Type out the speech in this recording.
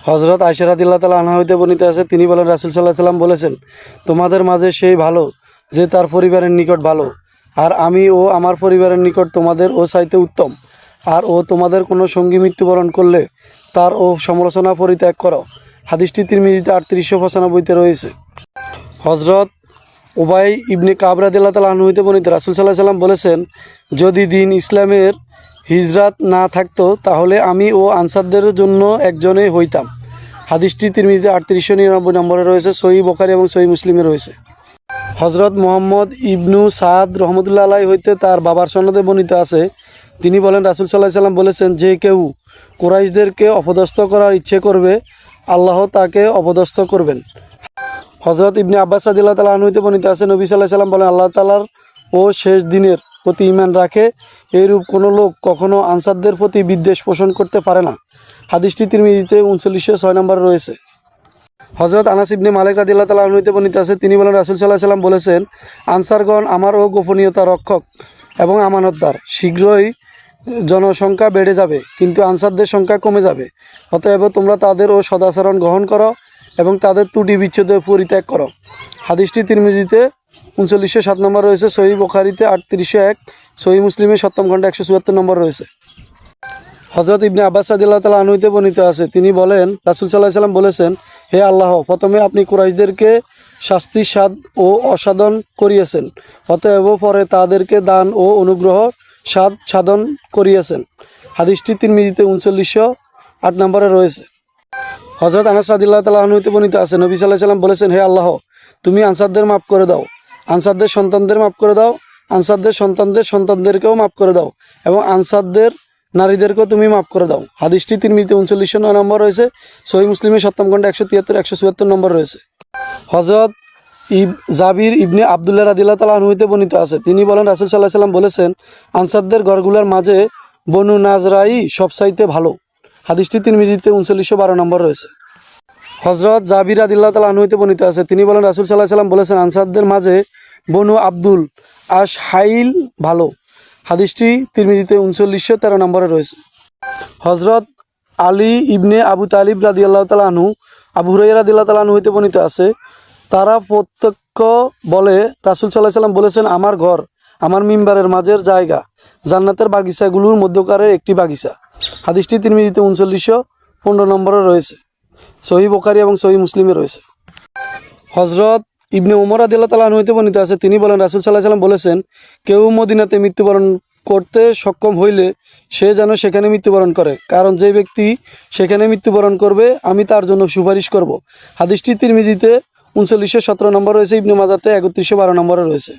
হজরত আয়েশা রাদিয়াল্লাহু তাআলা আনহা হইতে বর্ণিত আছে, তিনি বলেন, রাসূল সাল্লাল্লাহু আলাইহি সাল্লাম বলেছেন, তোমাদের মাঝে সেই ভালো যে তার পরিবারের নিকট ভালো, আর আমি ও আমার পরিবারের নিকট তোমাদের ও চাইতে উত্তম। আর ও তোমাদের কোনো সঙ্গী মৃত্যুবরণ করলে তার ও সমালোচনা পরিত্যাগ করো। হাদিসটি তিরমিজিতে 3895-তে রয়েছে। হজরত উবাই ইবনে কাব রাদিয়াল্লাহু তাআলা আনহু হইতে বর্ণিত, রাসূল সাল্লাল্লাহু আলাইহি সাল্লাম বলেছেন, যদি দিন ইসলামের হিজরাত না থাকতো তাহলে আমি ও আনসারদের জন্য একজনেই হইতাম। হাদিসটি তিরমিজিতে 3899 নম্বরে রয়েছে, সহিহ বুখারী এবং সহিহ মুসলিমে রয়েছে। হজরত মুহাম্মদ ইবনু সাদ রহমতুল্লাহ আলাইহি হইতে তার বাবার সনদে বর্ণিত আছে, তিনি বলেন, রাসূল সাল্লাল্লাহু আলাইহি সাল্লাম বলেছেন, যে কেউ কুরাইশদেরকে অপদস্থ করার ইচ্ছে করবে আল্লাহ তাকে অপদস্থ করবেন। হজরত ইবনে আব্বাস রাদিয়াল্লাহু তাআলা আনহু হইতে বর্ণিত আছে, নবী সাল্লাল্লাহু আলাইহি সাল্লাম বলেন, আল্লাহ তাআলার ও শেষ দিনের প্রতি ঈমান রাখে এইরূপ কোনো লোক কখনো আনসারদের প্রতি বিদ্বেষ পোষণ করতে পারে না। হাদিসটি তিরমিজিতে 3906 নম্বরে রয়েছে। হজরত আনাস ইবনে মালিক রাদিয়াল্লাহু তাআলা আনহু হইতে বর্ণিত আছে, তিনি বলেন, রাসূল সাল্লাল্লাহু আলাইহি সাল্লাম বলেছেন, আনসারগণ আমার ও গোপনীয়তা রক্ষক এবং আমানতদার। শীঘ্রই জনসংখ্যা বেড়ে যাবে, কিন্তু আনসারদের সংখ্যা কমে যাবে। অতএব তোমরা তাদের ও সদাচরণ গ্রহণ করো এবং তাদের ত্রুটি বিচ্ছেদ পরিত্যাগ করো। হাদিসটি তিরমিজিতে 3907 নম্বর রয়েছে, সহিহ বুখারীতে 3801, সহিহ মুসলিমে 7ম খণ্ডে 174 নম্বর রয়েছে। হজরত ইবনে আব্বাস রাদিয়াল্লাহু তাআলা আনহু হইতে বর্ণিত আছে, তিনি বলেন, রাসূল সাল্লাল্লাহু আলাইহি সাল্লাম বলেছেন, হে আল্লাহ, প্রথমে আপনি কুরাইশদেরকে শাস্তি সাধ ও অসাধন করিয়েছেন, অতএব পরে তাদেরকে দান ও অনুগ্রহ সাধন করিয়েছেন। হাদিসটি তিরমিজিতে 3908 নম্বরে রয়েছে। হজরত আনাস রাদিয়াল্লাহু তাআলা আনহু হইতে বর্ণিত আছে, নবী সাল্লাল্লাহু আলাইহি সাল্লাম বলেছেন, হে আল্লাহ, তুমি আনসারদের মাফ করে দাও, আনসারদের সন্তানদের মাফ করে দাও, আনসারদের সন্তানদের সন্তানদেরকেও মাফ করে দাও, এবং আনসারদের নারীদেরকেও তুমি মাফ করে দাও। হাদিসটি তিরমিজিতে 3909 নম্বর রয়েছে, সহিহ মুসলিমে 7ম খণ্ডে 173, 174 নম্বর রয়েছে। হজরত জাবির ইবনে আবদুল্লাহ রাদিয়াল্লাহু তাআলা আনহু হইতে বর্ণিত আছে, তিনি বলেন, রাসূল সাল্লাল্লাহু আলাইহি সাল্লাম বলেছেন, আনসারদের ঘরগুলোর মাঝে বনু নাজরাই সবচাইতে ভালো। হাদিসটি তিরমিজিতে 3912 নম্বর রয়েছে। হজরত জাবির রাদিয়াল্লাহু তাআলা আনহু হইতে বর্ণিত আছে, তিনি বলেন, রাসূল সাল্লাল্লাহু আলাইহি সাল্লাম বলেছেন, আনসারদের মাঝে বনু আব্দুল আশহাইল ভালো। হাদিসটি তিরমিজিতে 3913 নম্বরে রয়েছে। হজরত আলী ইবনে আবু তালিব রাদিয়াল্লাহু তাআলা আনহু আবু হুরায়রা রাদিয়াল্লাহু তাআলা আনহু হইতে বর্ণিত আছে, তারা প্রত্যক্ষ বলে, রাসূল সাল্লাল্লাহু আলাইহি সাল্লাম বলেছেন, আমার ঘর আমার মিম্বারের মাঝের জায়গা জান্নাতের বাগিচাগুলোর মধ্যকারের একটি বাগিচা। হাদিসটি তিরমিজিতে 3915 নম্বরে রয়েছে, সহিহ বুখারী এবং সহিহ মুসলিমে রয়েছে। হজরত ইবনে ওমর রাদিয়াল্লাহু তাআলা আনহু হইতে বর্ণিত আছে, তিনি বলেন, রাসূল সাল্লাল্লাহু আলাইহি সাল্লাম বলেছেন, কেউ মদিনাতে মৃত্যুবরণ করতে সক্ষম হইলে সে যেন সেখানে মৃত্যুবরণ করে, কারণ যে ব্যক্তি সেখানে মৃত্যুবরণ করবে আমি তার জন্য সুপারিশ করব। হাদিসটি তিরমিজিতে 3917 নম্বর রয়েছে, ইবনে মাজাতে 3112 নম্বরে রয়েছে।